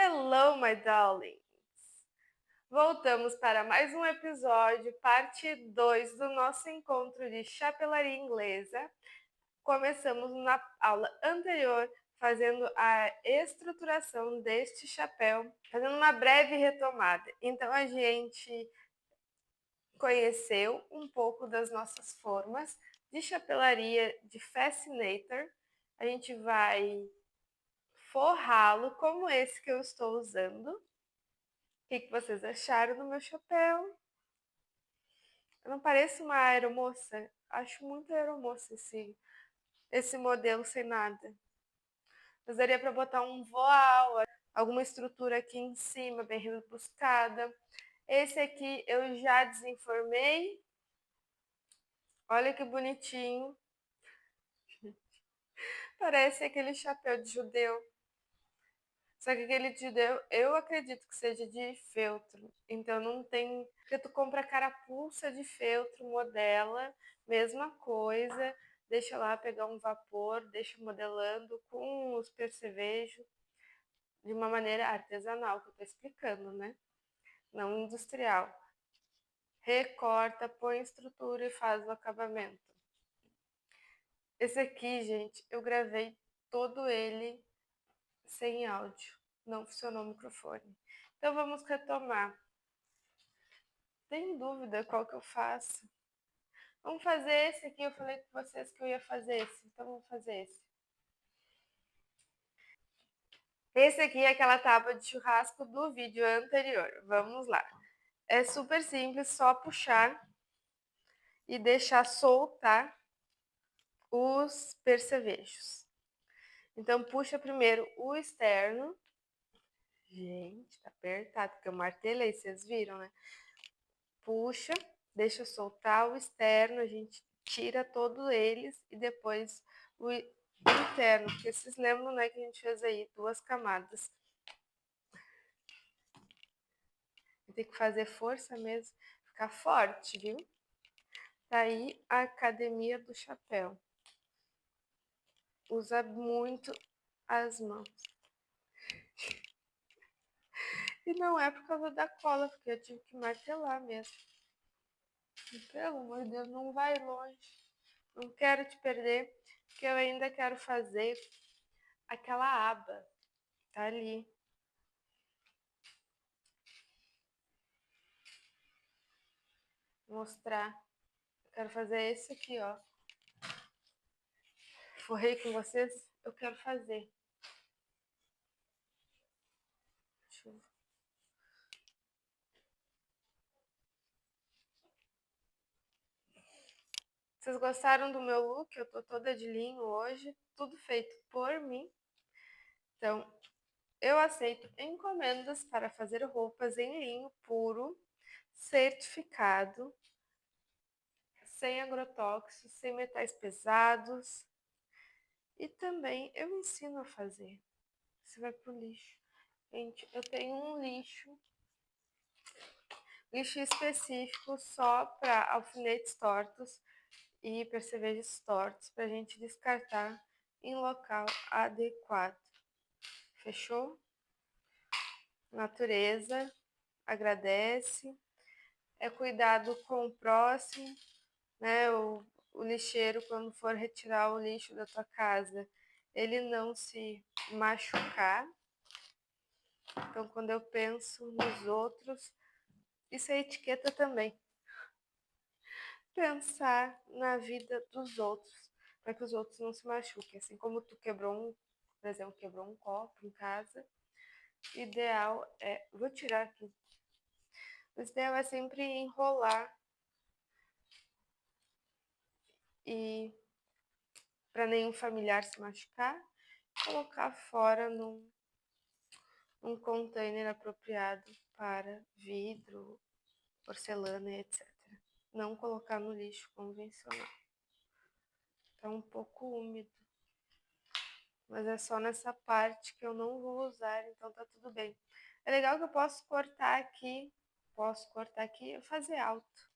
Hello, my darlings! Voltamos para mais um episódio, parte 2 do nosso encontro de chapelaria inglesa. Começamos na aula anterior fazendo a estruturação deste chapéu, fazendo uma breve retomada. Então a gente conheceu um pouco das nossas formas de chapelaria de fascinator. A gente vai forrá-lo como esse que eu estou usando. O que vocês acharam do meu chapéu? Eu não pareço uma aeromoça? Acho muito aeromoça esse modelo sem nada. Mas daria para botar um voal, alguma estrutura aqui em cima, bem rebuscada. Esse aqui eu já desenformei. Olha que bonitinho. Parece aquele chapéu de judeu. Só que aquele de judeu, eu acredito que seja de feltro. Então não tem... Porque tu compra carapuça de feltro, modela, mesma coisa. Deixa lá pegar um vapor, deixa modelando com os percevejos de uma maneira artesanal, que eu tô explicando, né? Não industrial. Recorta, põe estrutura e faz o acabamento. Esse aqui, gente, eu gravei todo ele sem áudio. Não funcionou o microfone. Então vamos retomar. Tem dúvida qual que eu faço? Vamos fazer esse aqui. Eu falei com vocês que eu ia fazer esse. Então vamos fazer esse. Esse aqui é aquela tábua de churrasco do vídeo anterior. Vamos lá. É super simples, só puxar e deixar soltar os percevejos. Então puxa primeiro o externo. Gente, tá apertado, porque eu martelei, vocês viram, né? Puxa, deixa soltar o externo, a gente tira todos eles e depois o interno, porque vocês lembram, né, que a gente fez aí 2 camadas. Tem que fazer força mesmo, ficar forte, viu? Tá aí a academia do chapéu. Usa muito as mãos. E não é por causa da cola, porque eu tive que martelar mesmo. Pelo amor de Deus, não vai longe. Não quero te perder, porque eu ainda quero fazer aquela aba. Tá ali. Mostrar. Eu quero fazer esse aqui, ó. Forrei com vocês? Eu quero fazer. Deixa eu... Vocês gostaram do meu look? Eu tô toda de linho hoje. Tudo feito por mim. Então, eu aceito encomendas para fazer roupas em linho puro, certificado, sem agrotóxicos, sem metais pesados. E também eu ensino a fazer. Você vai pro lixo. Gente, eu tenho um lixo específico só para alfinetes tortos e percevejos tortos para a gente descartar em local adequado. Fechou? Natureza agradece. É cuidado com o próximo, né? O lixeiro, quando for retirar o lixo da tua casa, ele não se machucar. Então, quando eu penso nos outros, isso é etiqueta também. Pensar na vida dos outros, para que os outros não se machuquem. Assim como tu quebrou por exemplo, quebrou um copo em casa, o ideal é... Vou tirar aqui. O ideal é sempre enrolar e para nenhum familiar se machucar, colocar fora num container apropriado para vidro, porcelana e etc. Não colocar no lixo convencional. Tá um pouco úmido, mas é só nessa parte que eu não vou usar, então tá tudo bem. É legal que eu posso cortar aqui e fazer alto.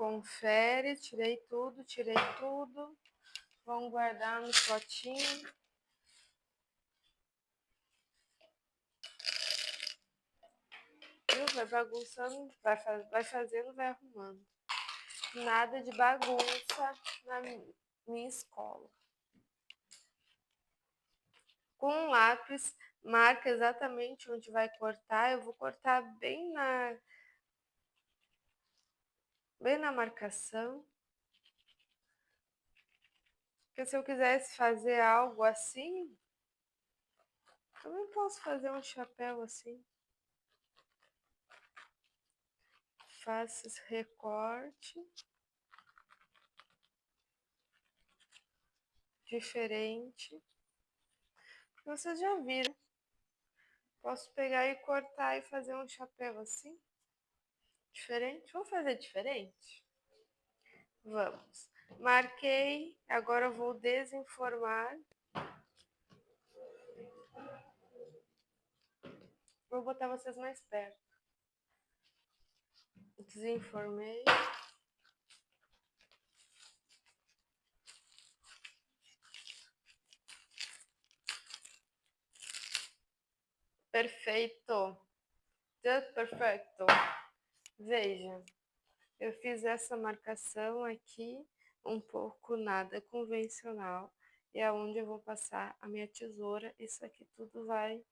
confere, tirei tudo. Vamos guardar no potinho. Vai bagunçando, vai fazendo, vai arrumando. Nada de bagunça na minha escola. Com um lápis, marca exatamente onde vai cortar. Eu vou cortar bem na marcação. Porque se eu quisesse fazer algo assim, também posso fazer um chapéu assim. Faço esse recorte diferente. Vocês já viram. Posso pegar e cortar e fazer um chapéu assim. Diferente. Vamos fazer diferente? Vamos. Marquei. Agora eu vou desenformar. Vou botar vocês mais perto. Desenformei. Perfeito. Just perfeito. Veja, eu fiz essa marcação aqui, um pouco nada convencional. E é onde eu vou passar a minha tesoura. Isso aqui tudo vai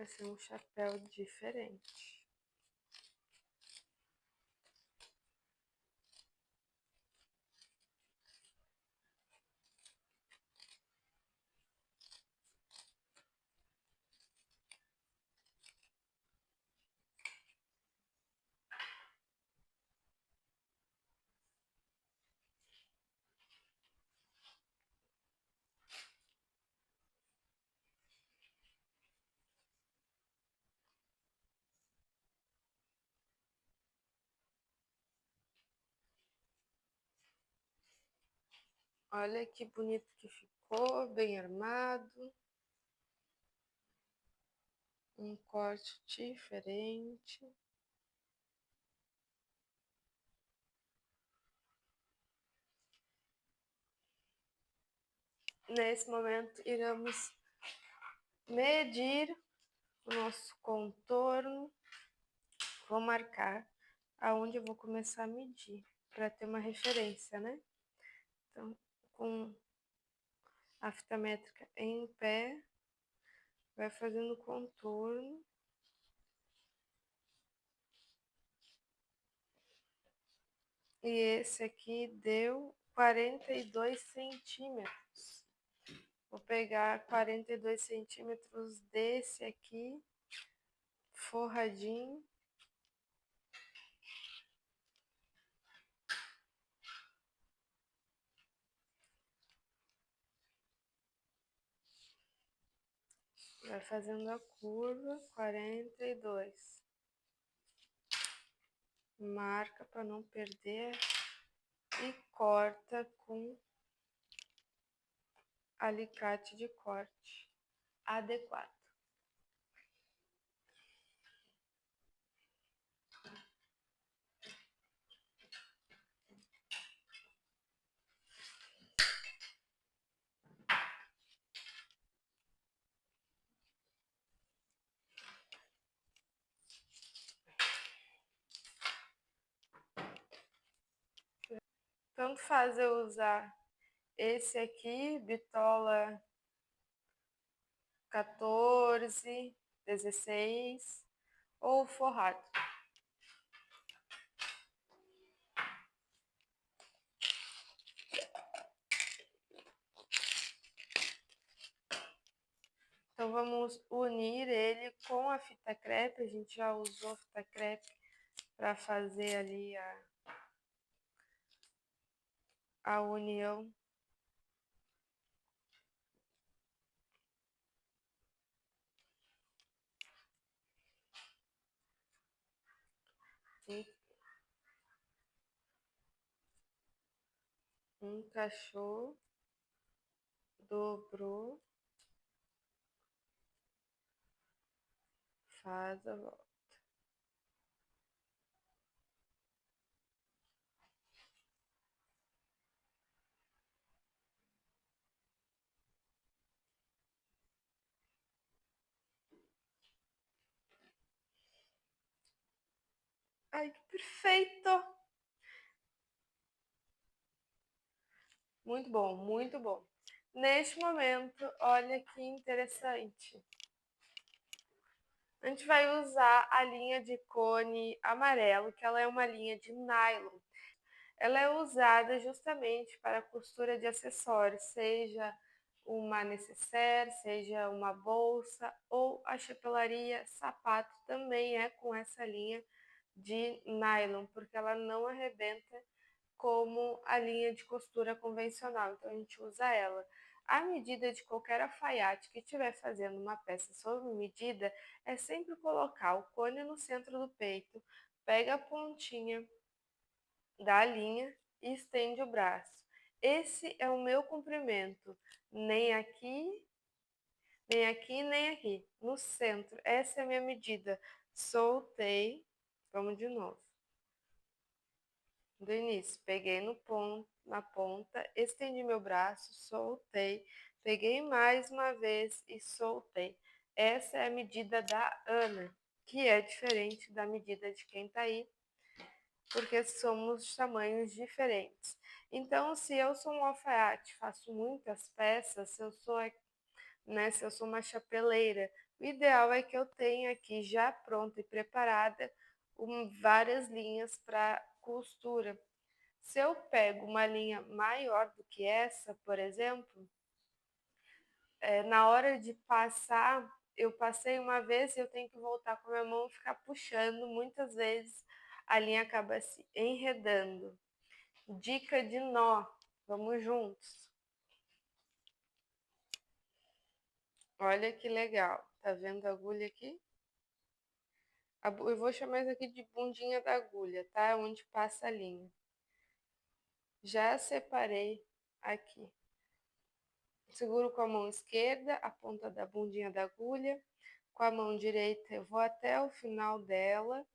ser um chapéu diferente. Olha que bonito que ficou, bem armado. Um corte diferente. Nesse momento, iremos medir o nosso contorno. Vou marcar aonde eu vou começar a medir, para ter uma referência, né? Então, com a fita métrica em pé, vai fazendo contorno. E esse aqui deu 42 centímetros. Vou pegar 42 centímetros desse aqui, forradinho. Vai fazendo a curva, 42. Marca para não perder e corta com alicate de corte adequado. Tanto faz eu usar esse aqui, bitola 14, 16 ou forrado. Então vamos unir ele com a fita crepe. A gente já usou a fita crepe para fazer ali a união. Encaixou, dobrou. Faz a volta. Ai, que perfeito! Muito bom, muito bom. Neste momento, olha que interessante. A gente vai usar a linha de cone amarelo, que ela é uma linha de nylon. Ela é usada justamente para costura de acessórios, seja uma necessaire, seja uma bolsa ou a chapelaria, sapato também é com essa linha de nylon, porque ela não arrebenta como a linha de costura convencional, então a gente usa ela. A medida de qualquer alfaiate que estiver fazendo uma peça sob medida é sempre colocar o cone no centro do peito, pega a pontinha da linha e estende o braço. Esse é o meu comprimento, nem aqui, nem aqui, nem aqui, no centro. Essa é a minha medida. Soltei, vamos de novo. Do início, peguei no ponto, na ponta, estendi meu braço, soltei, peguei mais uma vez e soltei. Essa é a medida da Ana, que é diferente da medida de quem tá aí, porque somos de tamanhos diferentes. Então, se eu sou um alfaiate, faço muitas peças, se eu sou uma chapeleira, o ideal é que eu tenha aqui já pronta e preparada várias linhas para costura. Se eu pego uma linha maior do que essa, por exemplo, na hora de passar, eu passei uma vez e eu tenho que voltar com a minha mão e ficar puxando. Muitas vezes a linha acaba se enredando. Dica de nó. Vamos juntos. Olha que legal. Tá vendo a agulha aqui? Eu vou chamar isso aqui de bundinha da agulha, tá? Onde passa a linha. Já separei aqui. Seguro com a mão esquerda a ponta da bundinha da agulha. Com a mão direita eu vou até o final dela,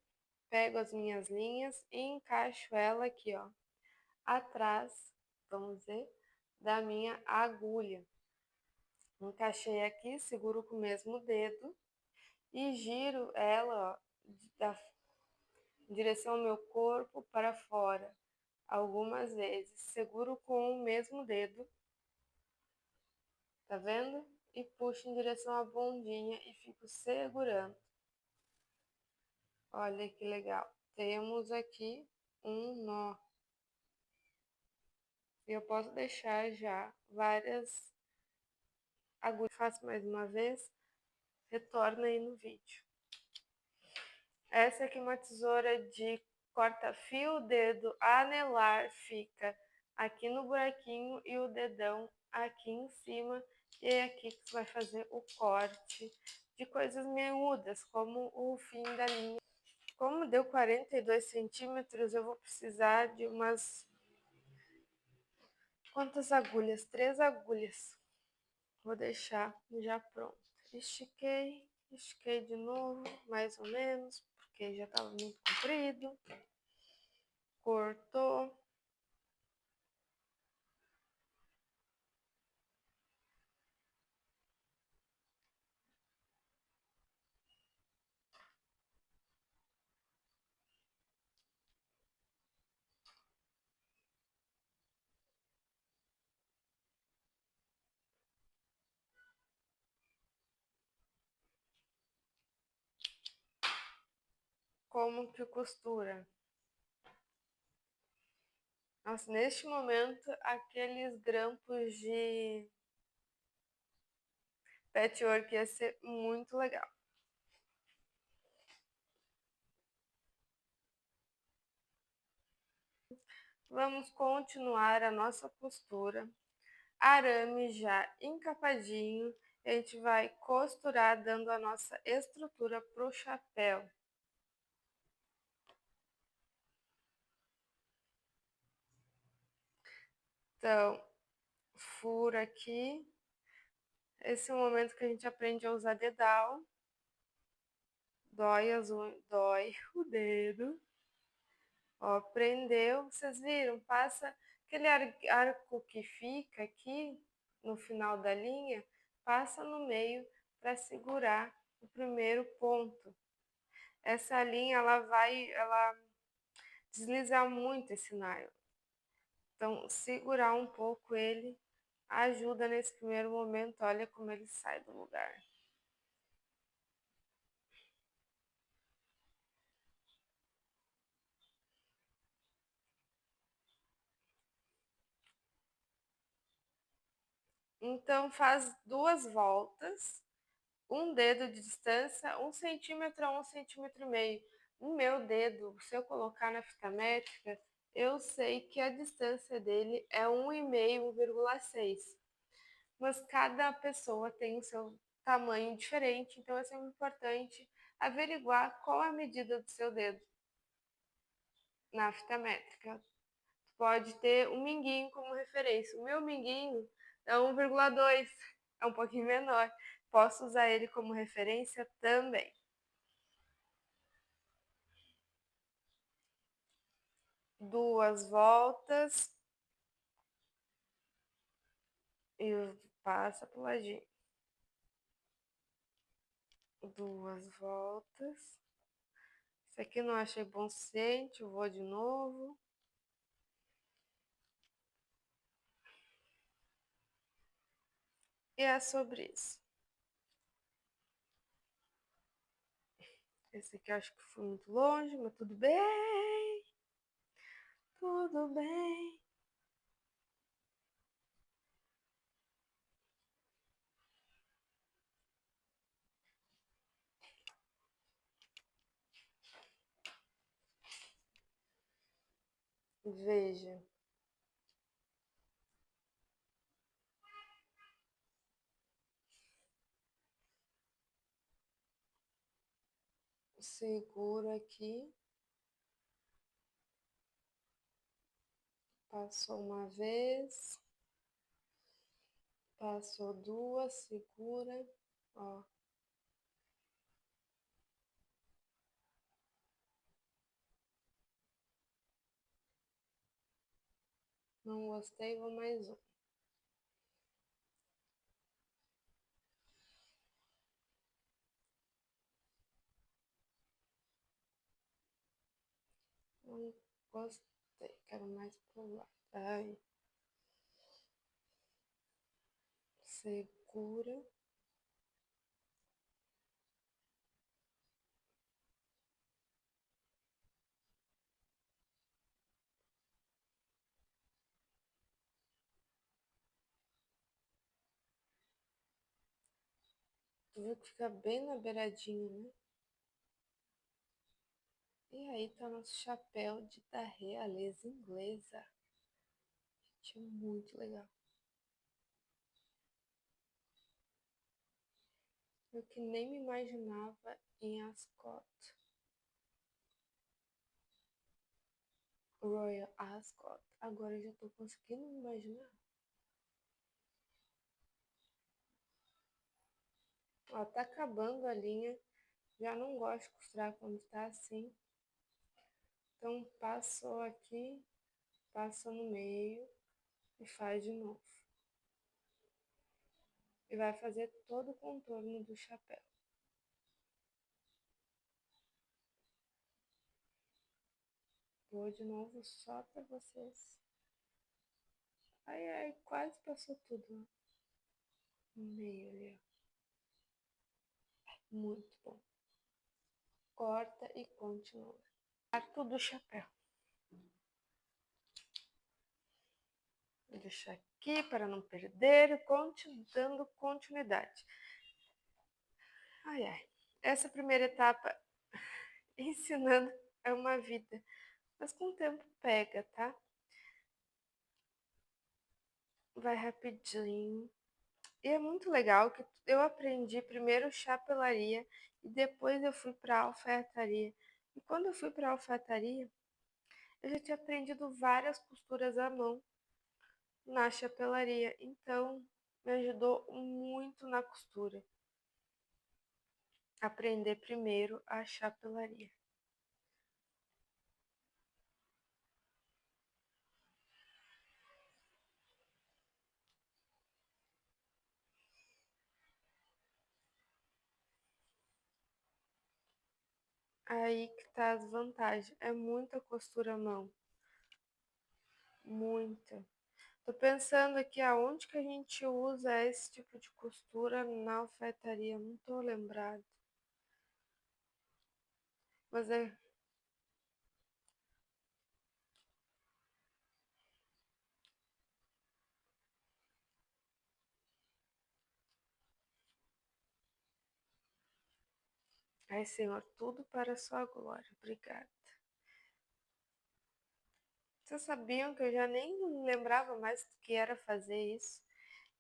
pego as minhas linhas e encaixo ela aqui, ó, atrás, vamos ver, da minha agulha. Encaixei aqui, seguro com o mesmo dedo e giro ela, ó, em direção ao meu corpo para fora, algumas vezes. Seguro com o mesmo dedo, tá vendo? E puxo em direção à bundinha e fico segurando. Olha que legal. Temos aqui um nó. E eu posso deixar já várias agulhas. Faço mais uma vez, retorna aí no vídeo. Essa aqui é uma tesoura de corta-fio, o dedo anelar fica aqui no buraquinho e o dedão aqui em cima. E é aqui que você vai fazer o corte de coisas miúdas, como o fim da linha. Como deu 42 centímetros, eu vou precisar de umas... Quantas agulhas? 3 agulhas. Vou deixar já pronto. Estiquei, estiquei de novo, mais ou menos, porque já estava muito comprido. Cortou. Como que costura? Nossa, neste momento, aqueles grampos de patchwork ia ser muito legal. Vamos continuar a nossa costura. Arame já encapadinho. A gente vai costurar dando a nossa estrutura para o chapéu. Então, furo aqui. Esse é o momento que a gente aprende a usar dedal. dói o dedo. Ó, prendeu, vocês viram? Passa aquele arco que fica aqui no final da linha, passa no meio para segurar o primeiro ponto. Essa linha ela deslizar muito esse nylon. Então, segurar um pouco ele ajuda nesse primeiro momento. Olha como ele sai do lugar. Então, faz 2 voltas, um dedo de distância, 1 centímetro a 1,5 centímetros. O meu dedo, se eu colocar na fita métrica, eu sei que a distância dele é 1,5, 1,6. Mas cada pessoa tem o seu tamanho diferente, então é sempre importante averiguar qual é a medida do seu dedo na fita métrica. Pode ter um minguinho como referência. O meu minguinho é 1,2, é um pouquinho menor. Posso usar ele como referência também. 2 voltas e passa pro ladinho. 2 voltas. Esse aqui eu não achei bom suficiente, eu vou de novo. E é sobre isso. Esse aqui eu acho que foi muito longe, mas tudo bem. Tudo bem. Veja. Segura aqui. Passou uma vez. Passou 2, segura. Ó. Não gostei, vou mais um. Não gostei, quero mais pro lado. Aí. Segura. Tu viu que fica bem na beiradinha, né? E aí tá nosso chapéu da realeza inglesa. Gente, é muito legal. Eu que nem me imaginava em Ascot. Royal Ascot. Agora eu já tô conseguindo me imaginar. Ó, tá acabando a linha. Já não gosto de costurar quando tá assim. Então, passou aqui, passa no meio e faz de novo. E vai fazer todo o contorno do chapéu. Vou de novo só pra vocês. Ai, ai, quase passou tudo no meio ali, ó. Muito bom. Corta e continua. Arco do chapéu. Vou deixar aqui para não perder, dando continuidade. Ai, ai. Essa primeira etapa, ensinando, é uma vida. Mas com o tempo pega, tá? Vai rapidinho. E é muito legal que eu aprendi primeiro chapelaria e depois eu fui para alfaiataria. E quando eu fui para alfaiataria, eu já tinha aprendido várias costuras à mão na chapelaria. Então, me ajudou muito na costura. aprender primeiro a chapelaria. Aí que tá as vantagens. É muita costura à mão. Muita. Tô pensando aqui aonde que a gente usa esse tipo de costura na alfaiataria. Não tô lembrado. Mas é. Ai, Senhor, tudo para a sua glória. Obrigada. Vocês sabiam que eu já nem lembrava mais do que era fazer isso?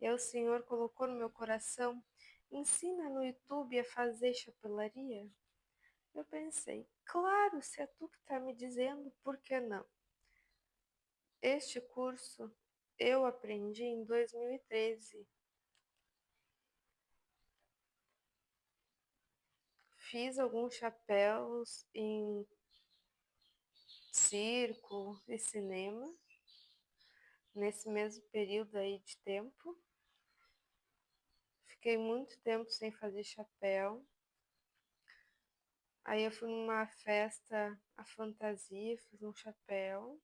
E aí o Senhor colocou no meu coração, ensina no YouTube a fazer chapelaria? Eu pensei, claro, se é tu que está me dizendo, por que não? Este curso eu aprendi em 2013. Fiz alguns chapéus em circo e cinema, nesse mesmo período aí de tempo. Fiquei muito tempo sem fazer chapéu. Aí eu fui numa festa, a fantasia, fiz um chapéu,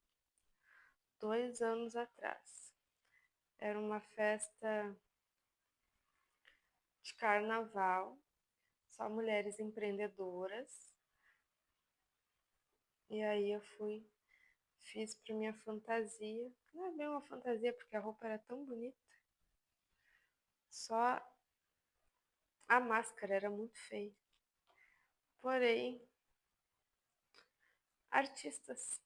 2 anos atrás. Era uma festa de carnaval, só mulheres empreendedoras. E aí eu fui, fiz para minha fantasia. Não é bem uma fantasia, porque a roupa era tão bonita. Só a máscara era muito feia. Porém, artistas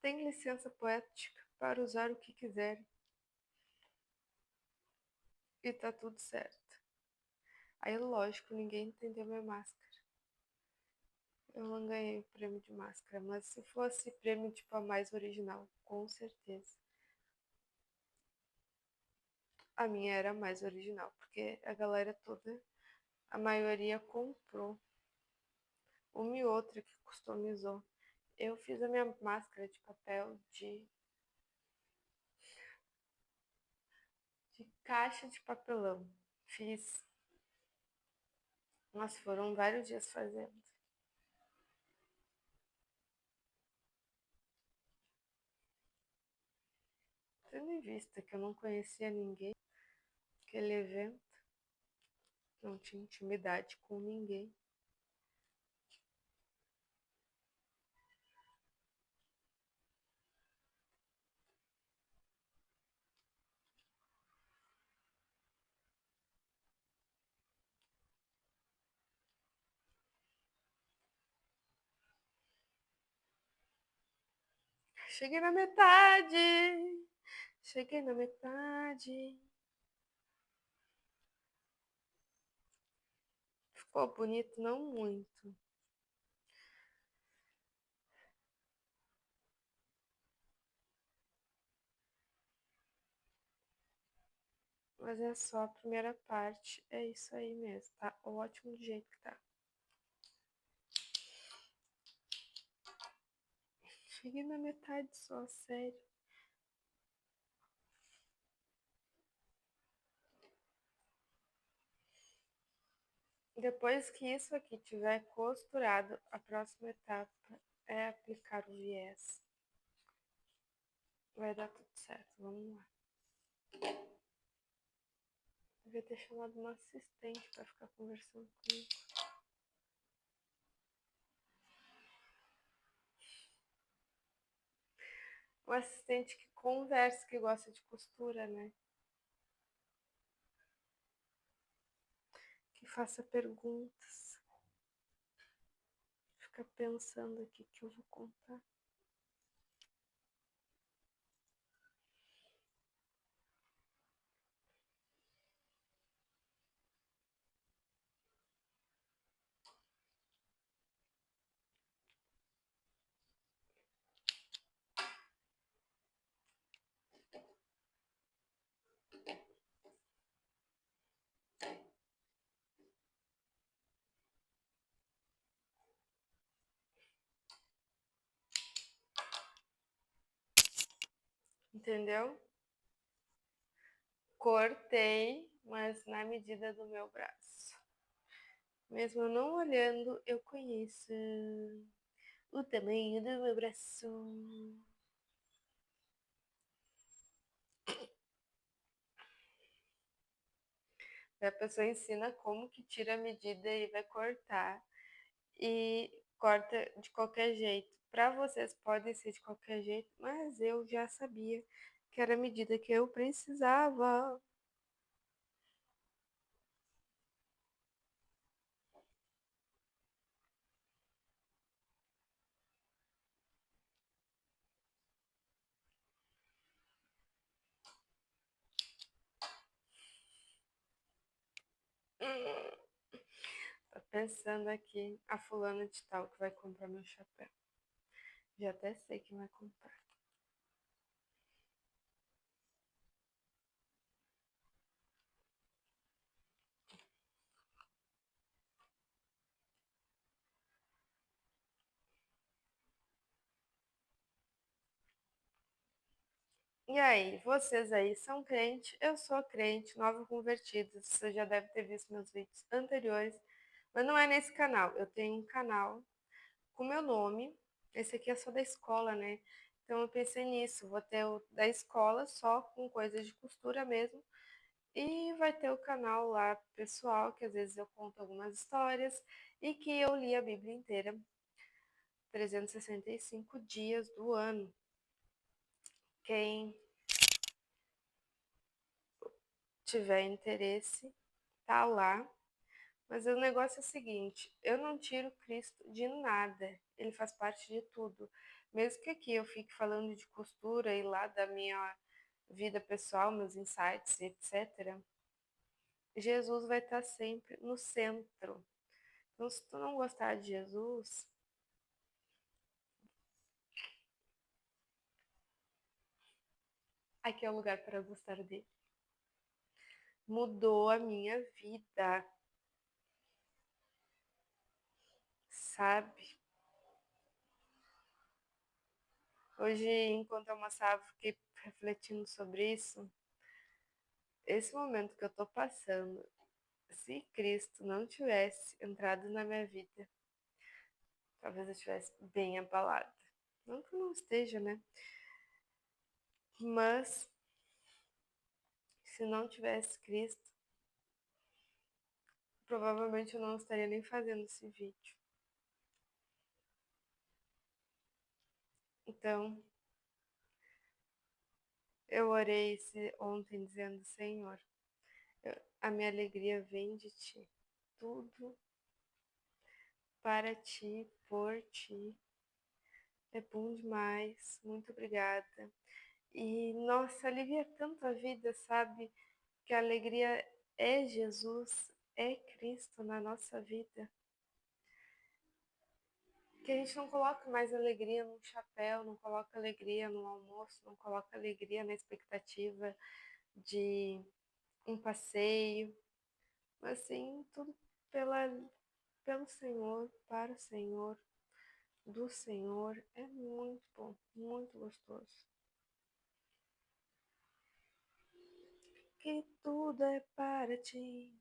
têm licença poética para usar o que quiserem. E tá tudo certo. Aí, lógico, ninguém entendeu minha máscara. Eu não ganhei o prêmio de máscara, mas se fosse prêmio tipo a mais original, com certeza. A minha era a mais original, porque a galera toda, a maioria comprou. Uma e outra que customizou. Eu fiz a minha máscara de papel de caixa de papelão. Fiz. Mas foram vários dias fazendo. Tendo em vista que eu não conhecia ninguém, aquele evento, não tinha intimidade com ninguém. Cheguei na metade! Cheguei na metade. Ficou bonito, não muito. Mas é só a primeira parte. É isso aí mesmo. Tá ótimo do jeito que tá. Cheguei na metade só, sério. Depois que isso aqui tiver costurado, a próxima etapa é aplicar o viés. Vai dar tudo certo, vamos lá. Devia ter chamado uma assistente para ficar conversando comigo. Um assistente que conversa, que gosta de costura, né? Que faça perguntas. Fica pensando aqui que eu vou contar. entendeu? Cortei, mas na medida do meu braço. Mesmo não olhando, eu conheço o tamanho do meu braço. A pessoa ensina como que tira a medida e vai cortar. E corta de qualquer jeito. Para vocês pode ser de qualquer jeito, mas eu já sabia que era a medida que eu precisava. Hum, Tô pensando aqui, a fulana de tal que vai comprar meu chapéu. Já até sei quem vai comprar. E aí, vocês aí são crente? Eu sou crente, nova convertida. Você já deve ter visto meus vídeos anteriores, mas não é nesse canal. Eu tenho um canal com meu nome. Esse aqui é só da escola, né? Então eu pensei nisso, vou ter o da escola só com coisas de costura mesmo. E vai ter o canal lá pessoal, que às vezes eu conto algumas histórias e que eu li a Bíblia inteira, 365 dias do ano. Quem tiver interesse, tá lá. Mas o negócio é o seguinte, eu não tiro Cristo de nada, ele faz parte de tudo. Mesmo que aqui eu fique falando de costura e lá da minha vida pessoal, meus insights, etc., Jesus vai estar sempre no centro. Então, se tu não gostar de Jesus, aqui é o lugar para gostar dele. Mudou a minha vida, sabe? Hoje, enquanto eu almoçava, fiquei refletindo sobre isso. Esse momento que eu tô passando, se Cristo não tivesse entrado na minha vida, talvez eu estivesse bem abalada. Não que eu não esteja, né? Mas se não tivesse Cristo, provavelmente eu não estaria nem fazendo esse vídeo. Então, eu orei ontem dizendo: Senhor, a minha alegria vem de ti. Tudo para ti, por ti. É bom demais. Muito obrigada. E, nossa, alivia tanto a vida, sabe? Que a alegria é Jesus, é Cristo na nossa vida. Que a gente não coloca mais alegria num chapéu, não coloca alegria no almoço, não coloca alegria na expectativa de um passeio, mas sim tudo pela, pelo Senhor, para o Senhor, do Senhor. É muito bom, muito gostoso. Que tudo é para ti.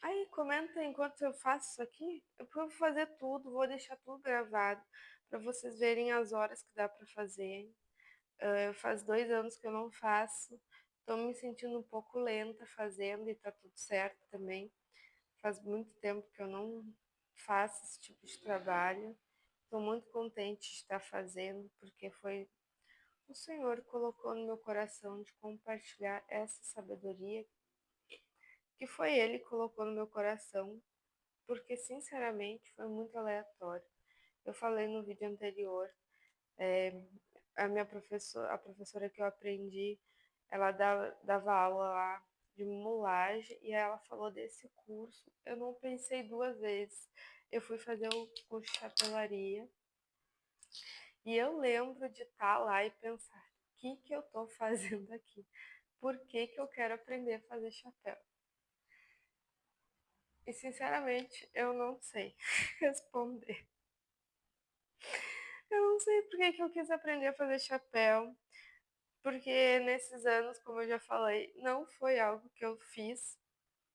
Aí, comenta enquanto eu faço isso aqui. Eu vou fazer tudo, vou deixar tudo gravado para vocês verem as horas que dá para fazer. Faz 2 anos que eu não faço, estou me sentindo um pouco lenta fazendo e tá tudo certo também. Faz muito tempo que eu não faço esse tipo de trabalho. Estou muito contente de estar fazendo, porque foi o Senhor que colocou no meu coração de compartilhar essa sabedoria, que foi Ele que colocou no meu coração, porque sinceramente foi muito aleatório. Eu falei no vídeo anterior, é, a professora que eu aprendi, ela dava aula lá de mulagem e ela falou desse curso. Eu não pensei duas vezes. Eu fui fazer o curso de chapelaria e eu lembro de estar lá e pensar: o que que eu estou fazendo aqui? Por que que eu quero aprender a fazer chapéu? E sinceramente, eu não sei responder. Eu não sei por que que eu quis aprender a fazer chapéu, porque nesses anos, como eu já falei, não foi algo que eu fiz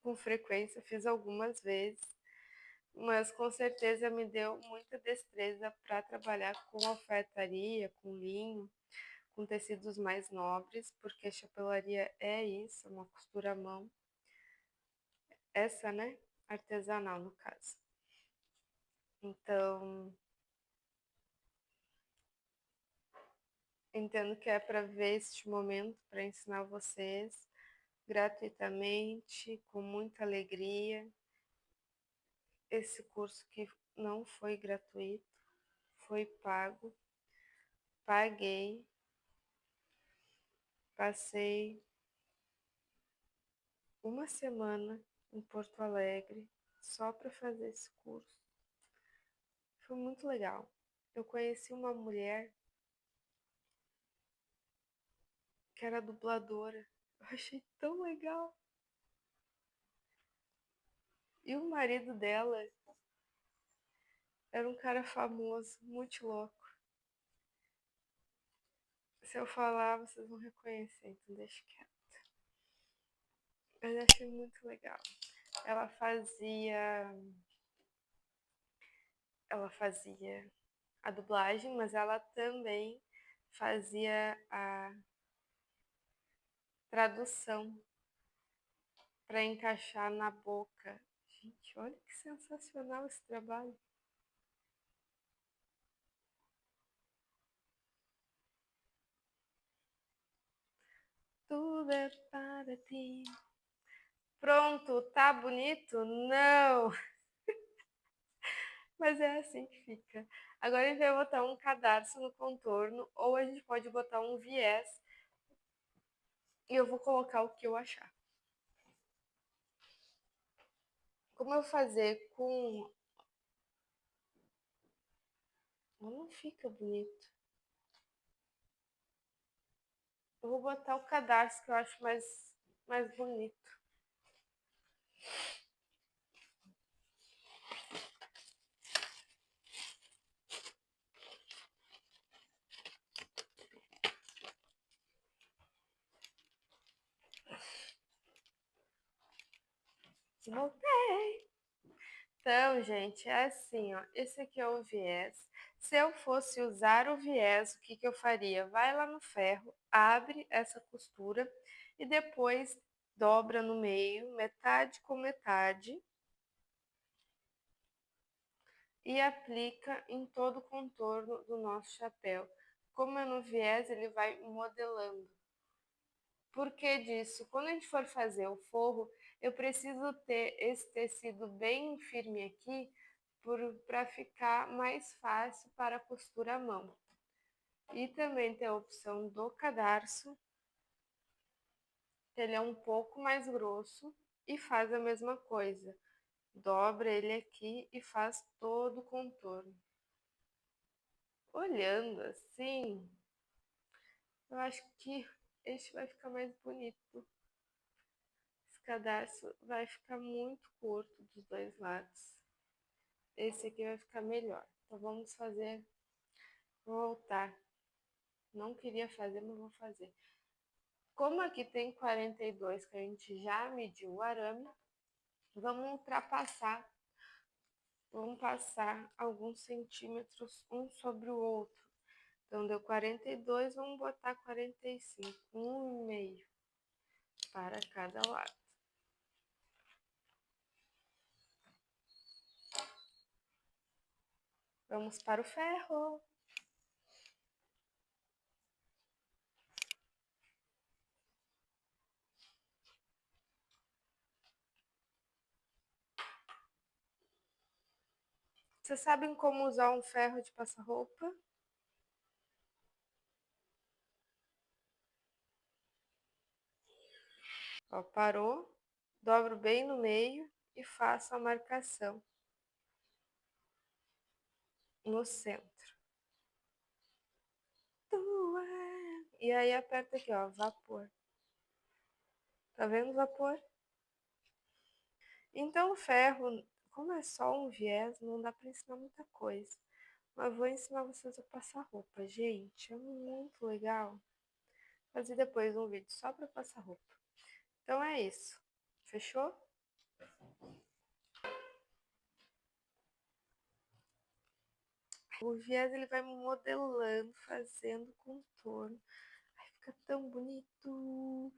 com frequência, fiz algumas vezes, mas com certeza me deu muita destreza para trabalhar com alfaiataria, com linho, com tecidos mais nobres, porque chapelaria é isso, é uma costura à mão. Essa, né? Artesanal, no caso. Então, entendo que é para ver este momento, para ensinar vocês gratuitamente, com muita alegria. Esse curso que não foi gratuito, foi pago. Paguei, passei uma semana em Porto Alegre só para fazer esse curso. Foi muito legal. Eu conheci uma mulher que era dubladora. Eu achei tão legal. E o marido dela era um cara famoso, muito louco. Se eu falar, vocês vão reconhecer, então deixa quieto. Mas eu achei muito legal. Ela fazia, ela fazia a dublagem, mas ela também fazia a tradução para encaixar na boca. Gente, olha que sensacional esse trabalho. Tudo é para ti. Pronto, tá bonito? Não, mas é assim que fica. Agora a gente vai botar um cadarço no contorno ou a gente pode botar um viés e eu vou colocar o que eu achar. Como eu fazer com... Não fica bonito. Eu vou botar o cadarço que eu acho mais bonito. Voltei. Então, gente, é assim, ó. Esse aqui é o viés. Se eu fosse usar o viés, o que que eu faria? Vai lá no ferro, abre essa costura e depois dobra no meio, metade com metade, e aplica em todo o contorno do nosso chapéu. Como é no viés, ele vai modelando. Por que disso? Quando a gente for fazer o forro, eu preciso ter esse tecido bem firme aqui para ficar mais fácil para a costura à mão. E também tem a opção do cadarço, que ele é um pouco mais grosso e faz a mesma coisa. Dobra ele aqui e faz todo o contorno. Olhando assim, eu acho que este vai ficar mais bonito. Esse cadarço vai ficar muito curto dos dois lados. Esse aqui vai ficar melhor. Então vamos fazer, vou voltar. Não queria fazer, mas vou fazer. Como aqui tem 42 que a gente já mediu o arame, vamos ultrapassar, vamos passar alguns centímetros um sobre o outro. Então deu 42, vamos botar 45, 1,5 para cada lado. Vamos para o ferro. Vocês sabem como usar um ferro de passar roupa? Ó, parou, dobro bem no meio e faço a marcação no centro. E aí aperta aqui, ó, vapor. Tá vendo o vapor? Então o ferro, como é só um viés, não dá para ensinar muita coisa. Mas vou ensinar vocês a passar roupa, gente. É muito legal. Fazer depois um vídeo só para passar roupa. Então é isso. Fechou? O viés ele vai modelando, fazendo contorno. Ai, fica tão bonito.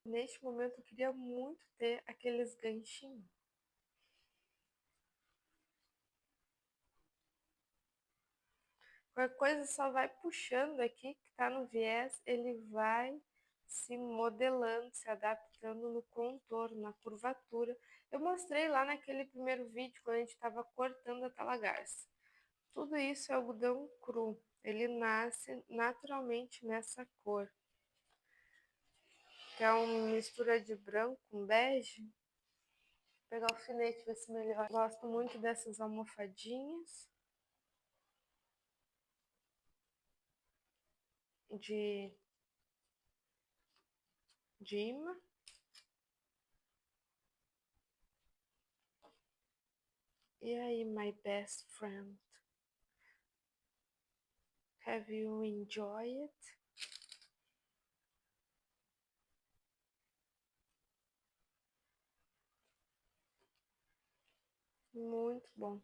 Neste momento eu queria muito ter aqueles ganchinhos. Qualquer coisa só vai puxando aqui, que tá no viés, ele vai se modelando, se adaptando no contorno, na curvatura. Eu mostrei lá naquele primeiro vídeo, quando a gente estava cortando a talagarça. Tudo isso é algodão cru, ele nasce naturalmente nessa cor. Que é uma mistura de branco com bege. Vou pegar o alfinete, ver se melhor. Gosto muito dessas almofadinhas de imã. E aí, my best friend? Have you enjoyed? Muito bom.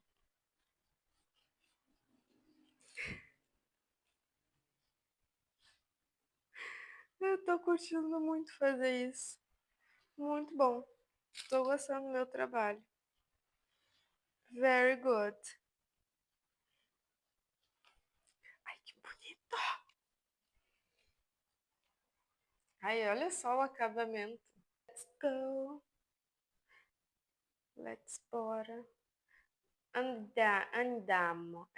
Eu tô curtindo muito fazer isso. Muito bom. Tô gostando do meu trabalho. Very good. Ai, que bonito. Ai, olha só o acabamento. Let's go. Let's bora. Andiamo.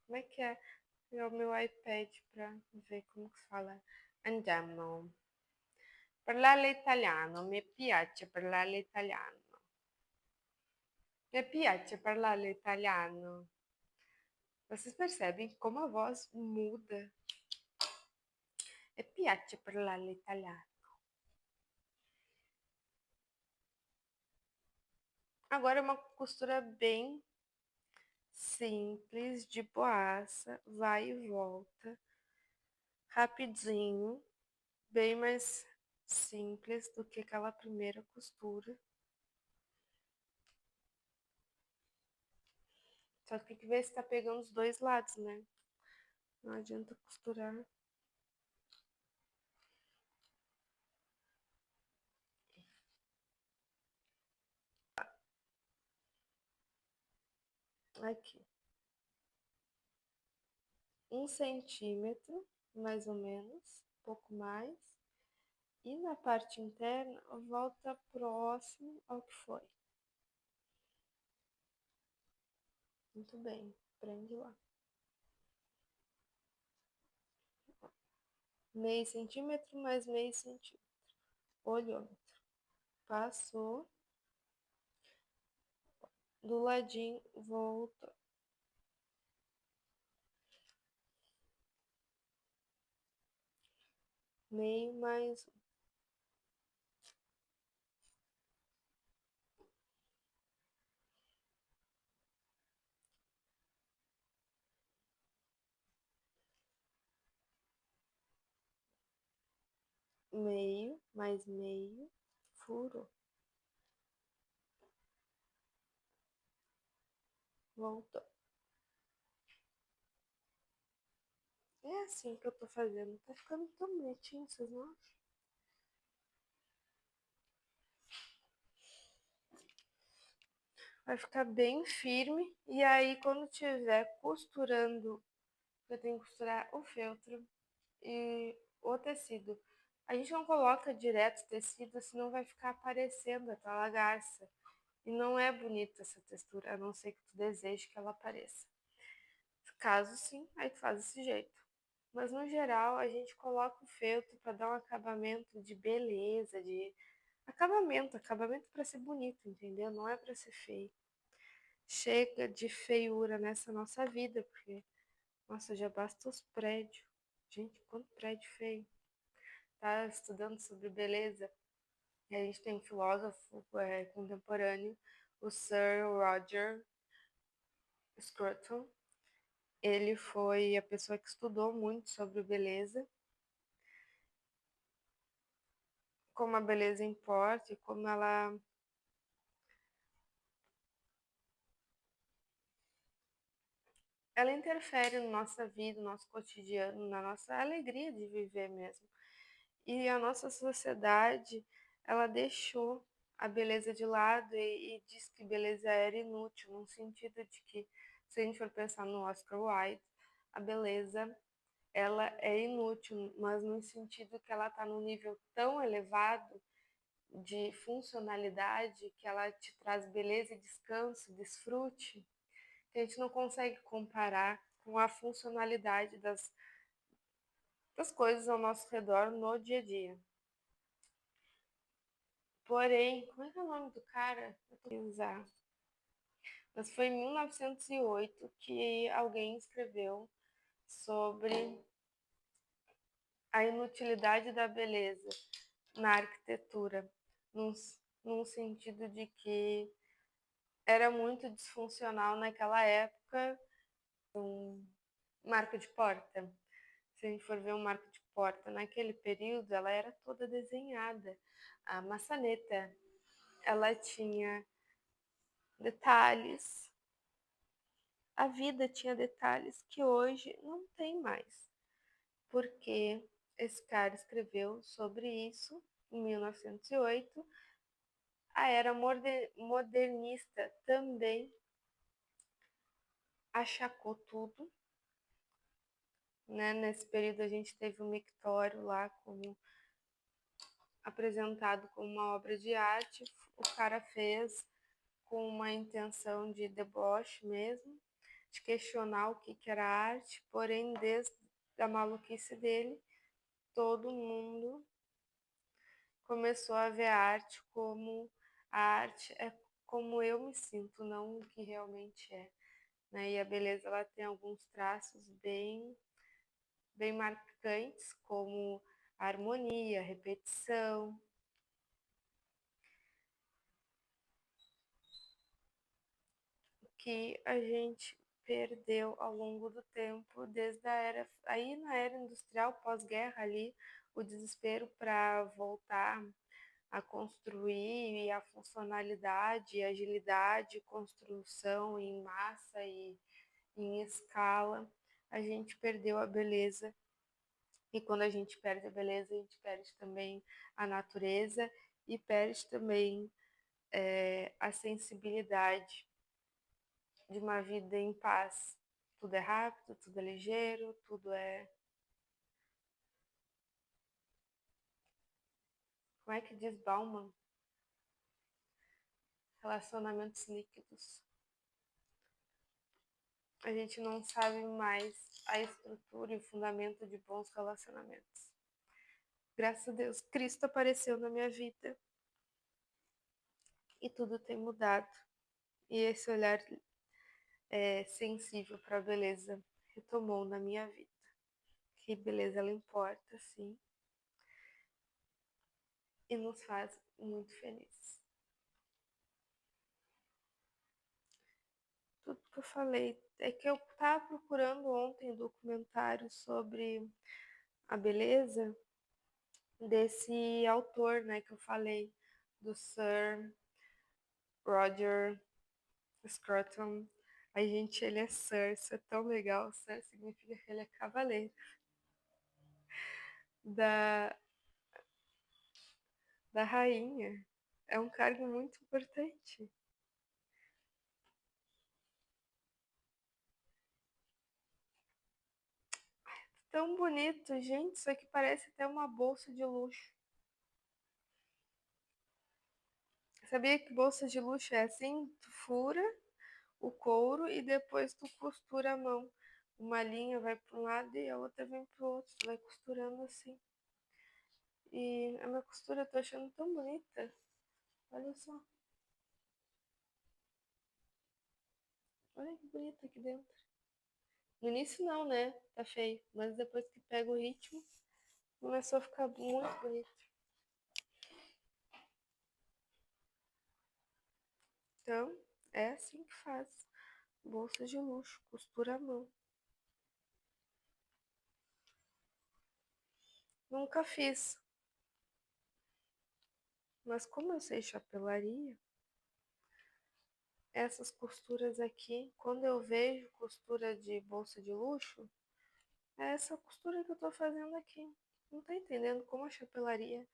Como é que é? Pegar o meu iPad pra ver como que fala. Andiamo. Parlare italiano, mi piace parlare italiano. Mi piace parlare italiano. Vocês percebem como a voz muda? Mi piace parlare italiano. Agora é uma costura bem simples, de boaça, vai e volta, rapidinho, bem mais simples do que aquela primeira costura. Só que tem que ver se tá pegando os dois lados, né? Não adianta costurar. Aqui. 1 centímetro, mais ou menos, um pouco mais. E na parte interna, volta próximo ao que foi. Muito bem, prende lá. Meio centímetro mais meio centímetro. Olhômetro. Passou. Do ladinho, volta. Meio mais meio, mais meio, furo. Voltou. É assim que eu tô fazendo. Tá ficando tão bonitinho, vocês não acham? Vai ficar bem firme. E aí, quando tiver costurando, eu tenho que costurar o feltro e o tecido. A gente não coloca direto tecido, senão vai ficar aparecendo a tua lagarça. E não é bonita essa textura, a não ser que tu deseje que ela apareça. Caso sim, aí tu faz desse jeito. Mas no geral, a gente coloca o feltro para dar um acabamento de beleza, de acabamento para ser bonito, entendeu? Não é para ser feio. Chega de feiura nessa nossa vida, porque Nossa, já basta os prédios. Gente, quanto prédio feio. Tá estudando sobre beleza. E a gente tem um filósofo contemporâneo, o Sir Roger Scruton. Ele foi a pessoa que estudou muito sobre beleza, como a beleza importa e como ela interfere na nossa vida, no nosso cotidiano, na nossa alegria de viver mesmo. E a nossa sociedade, ela deixou a beleza de lado e diz que beleza era inútil, no sentido de que, se a gente for pensar no Oscar Wilde, a beleza ela é inútil, mas no sentido que ela está num nível tão elevado de funcionalidade que ela te traz beleza e descanso, desfrute, que a gente não consegue comparar com a funcionalidade das coisas ao nosso redor no dia a dia. Porém, como é que é o nome do cara? Eu tô usar. Mas foi em 1908 que alguém escreveu sobre a inutilidade da beleza na arquitetura, num, num sentido de que era muito disfuncional naquela época marco de porta. Se a gente for ver um marco de porta naquele período, ela era toda desenhada. A maçaneta, ela tinha detalhes. A vida tinha detalhes que hoje não tem mais. Porque esse cara escreveu sobre isso em 1908. A era modernista também achacou tudo, né? Nesse período a gente teve o mictório lá como apresentado como uma obra de arte. O cara fez com uma intenção de deboche mesmo, de questionar o que era arte, porém desde a maluquice dele, todo mundo começou a ver a arte é como eu me sinto, não o que realmente é. Né? E a beleza ela tem alguns traços bem marcantes, como a harmonia, a repetição, que a gente perdeu ao longo do tempo, desde a era, aí na era industrial, pós-guerra ali, o desespero para voltar a construir e a funcionalidade, a agilidade, construção em massa e em escala, a gente perdeu a beleza. E quando a gente perde a beleza, a gente perde também a natureza e perde também a sensibilidade de uma vida em paz. Tudo é rápido, tudo é ligeiro, tudo é. Como é que diz Bauman? Relacionamentos líquidos. A gente não sabe mais a estrutura e o fundamento de bons relacionamentos. Graças a Deus, Cristo apareceu na minha vida e tudo tem mudado. E esse olhar sensível para a beleza retomou na minha vida. Que beleza ela importa, sim, e nos faz muito felizes. Tudo que eu falei é que eu estava procurando ontem documentários sobre a beleza desse autor, né, que eu falei, do Sir Roger Scruton. A gente, ele é Sir, isso é tão legal. Sir significa que ele é cavaleiro da, da rainha. É um cargo muito importante. Tão bonito, gente. Isso aqui parece até uma bolsa de luxo. Sabia que bolsa de luxo é assim? Tu fura o couro e depois tu costura a mão. Uma linha vai para um lado e a outra vem para o outro. Tu vai costurando assim. E a minha costura eu tô achando tão bonita. Olha só. Olha que bonito aqui dentro. No início não, né? Tá feio. Mas depois que pega o ritmo, começou a ficar muito bonito. Então, é assim que faz. Bolsa de luxo, costura à mão. Nunca fiz. Mas como eu sei chapelaria, essas costuras aqui, quando eu vejo costura de bolsa de luxo, é essa costura que eu tô fazendo aqui. Não tá entendendo como a chapelaria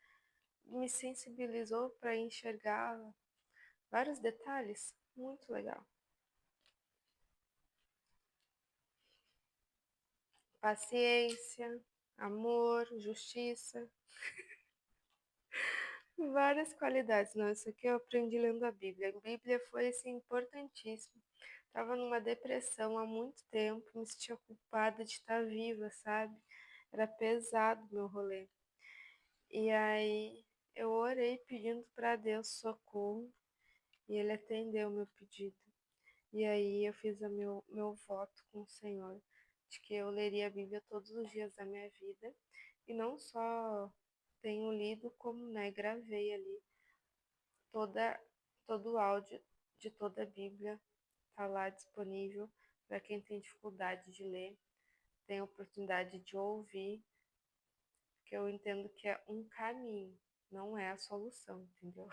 me sensibilizou para enxergar vários detalhes? Muito legal. Paciência, amor, justiça, várias qualidades. Não, isso aqui eu aprendi lendo a Bíblia. A Bíblia foi assim, importantíssimo. Tava numa depressão há muito tempo, me sentia culpada de estar viva, sabe? Era pesado o meu rolê. E aí eu orei pedindo para Deus socorro e ele atendeu o meu pedido. E aí eu fiz meu voto com o Senhor de que eu leria a Bíblia todos os dias da minha vida. E não só tenho lido, como né, gravei ali toda, todo o áudio de toda a Bíblia. Está lá disponível para quem tem dificuldade de ler, tem a oportunidade de ouvir, que eu entendo que é um caminho, não é a solução, entendeu?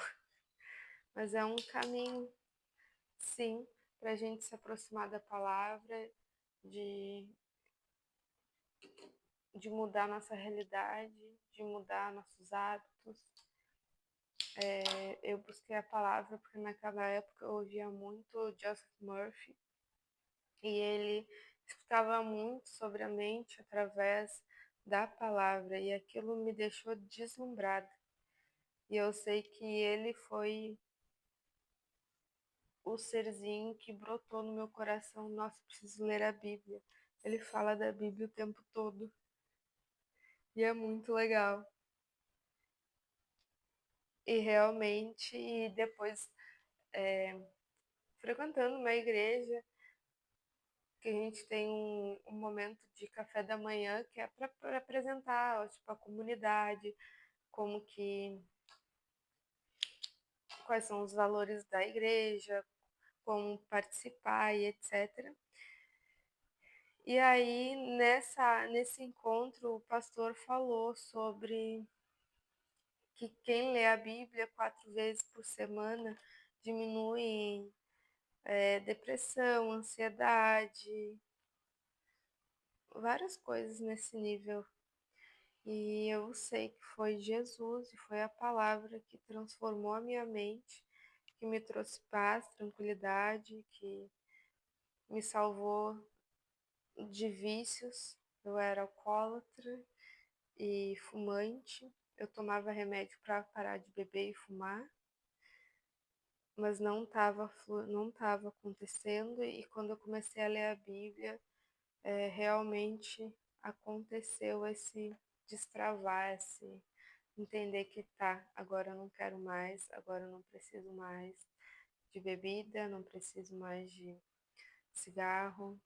Mas é um caminho, sim, para a gente se aproximar da palavra, de, de mudar nossa realidade, de mudar nossos hábitos. Eu busquei a palavra porque naquela época eu ouvia muito Joseph Murphy e ele explicava muito sobre a mente através da palavra e aquilo me deixou deslumbrada. E eu sei que ele foi o serzinho que brotou no meu coração. Nossa, preciso ler a Bíblia. Ele fala da Bíblia o tempo todo e é muito legal. E realmente, e depois frequentando uma igreja, que a gente tem um momento de café da manhã que é para apresentar tipo, a comunidade, como que quais são os valores da igreja, como participar e etc. E aí nesse encontro o pastor falou sobre que quem lê a Bíblia 4 vezes por semana diminui depressão, ansiedade, várias coisas nesse nível. E eu sei que foi Jesus e foi a palavra que transformou a minha mente, que me trouxe paz, tranquilidade, que me salvou de vícios. Eu era alcoólatra e fumante. Eu tomava remédio para parar de beber e fumar, mas não tava acontecendo. E quando eu comecei a ler a Bíblia, realmente aconteceu esse destravar, esse entender que tá, agora eu não quero mais, agora eu não preciso mais de bebida, não preciso mais de cigarro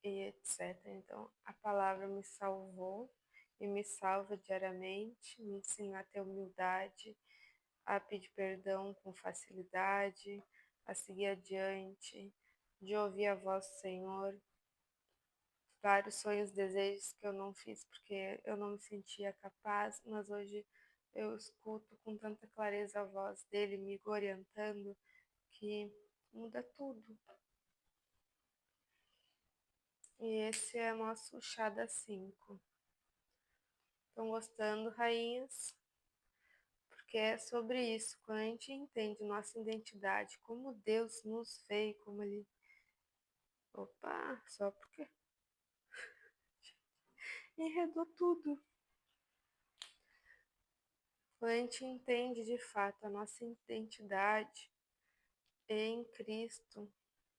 e etc. Então, a palavra me salvou e me salva diariamente, me ensina a ter humildade, a pedir perdão com facilidade, a seguir adiante, de ouvir a voz do Senhor, vários sonhos, desejos que eu não fiz porque eu não me sentia capaz, mas hoje eu escuto com tanta clareza a voz dele me orientando que muda tudo. E esse é nosso chá das 5. Estão gostando, rainhas? Porque é sobre isso, quando a gente entende nossa identidade, como Deus nos veio, como Ele. Opa, só porque enredou tudo. Quando a gente entende de fato a nossa identidade em Cristo,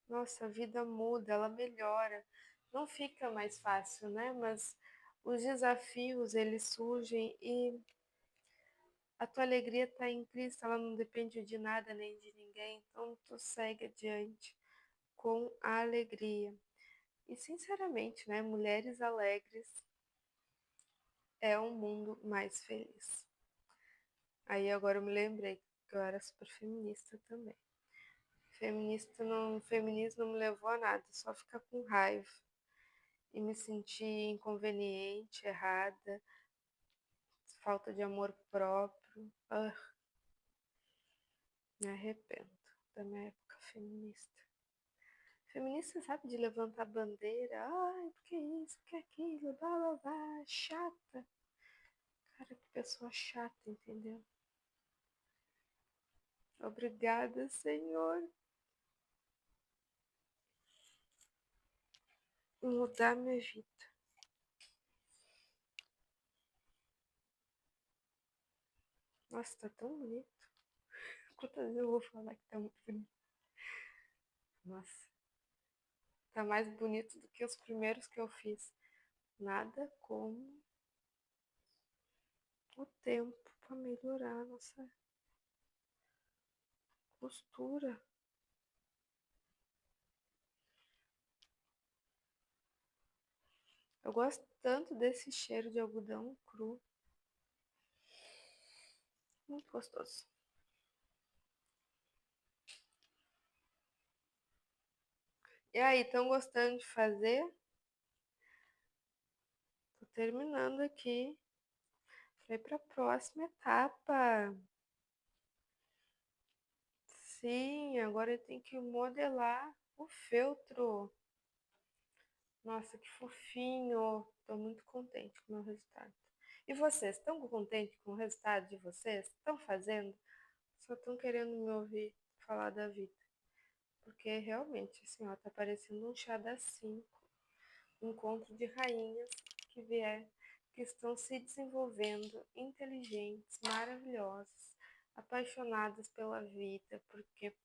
nossa vida muda, ela melhora. Não fica mais fácil, né? Mas os desafios, eles surgem e a tua alegria está em Cristo, ela não depende de nada nem de ninguém. Então tu segue adiante com alegria. E sinceramente, né, mulheres alegres é um mundo mais feliz. Aí agora eu me lembrei que eu era super feminista também. Feminismo não me levou a nada, só ficar com raiva e me sentir inconveniente, errada, falta de amor próprio. Me arrependo da minha época feminista. Feminista sabe de levantar bandeira, ai, porque isso, porque aquilo, blá blá blá, chata. Cara, que pessoa chata, entendeu? Obrigada, Senhor, por mudar minha vida. Nossa, tá tão bonito. Quantas vezes eu vou falar que tá muito bonito? Nossa, tá mais bonito do que os primeiros que eu fiz. Nada como o tempo para melhorar a nossa postura. Eu gosto tanto desse cheiro de algodão cru. Muito gostoso. E aí, estão gostando de fazer? Tô terminando aqui. Vai para a próxima etapa. Sim, agora eu tenho que modelar o feltro. Nossa, que fofinho! Estou muito contente com o meu resultado. E vocês, estão contentes com o resultado de vocês? Estão fazendo? Só estão querendo me ouvir falar da vida. Porque realmente, assim, ó, tá parecendo um chá das 5. Um encontro de rainhas que estão se desenvolvendo, inteligentes, maravilhosas, apaixonadas pela vida, porque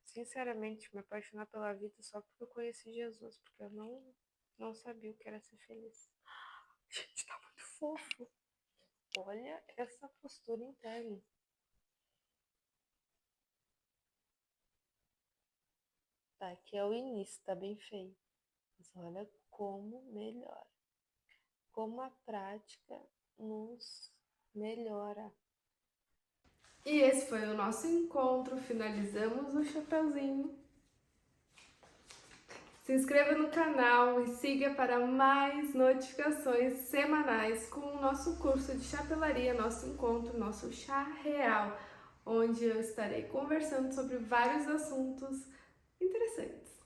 sinceramente, me apaixonar pela vida só porque eu conheci Jesus, porque eu não sabia o que era ser feliz. Gente, tá muito fofo. Olha essa postura interna. Tá, aqui é o início, tá bem feio. Mas olha como melhora. Como a prática nos melhora. E esse foi o nosso encontro. Finalizamos o chapeuzinho. Se inscreva no canal e siga para mais notificações semanais com o nosso curso de chapelaria, nosso encontro, nosso chá real, onde eu estarei conversando sobre vários assuntos interessantes.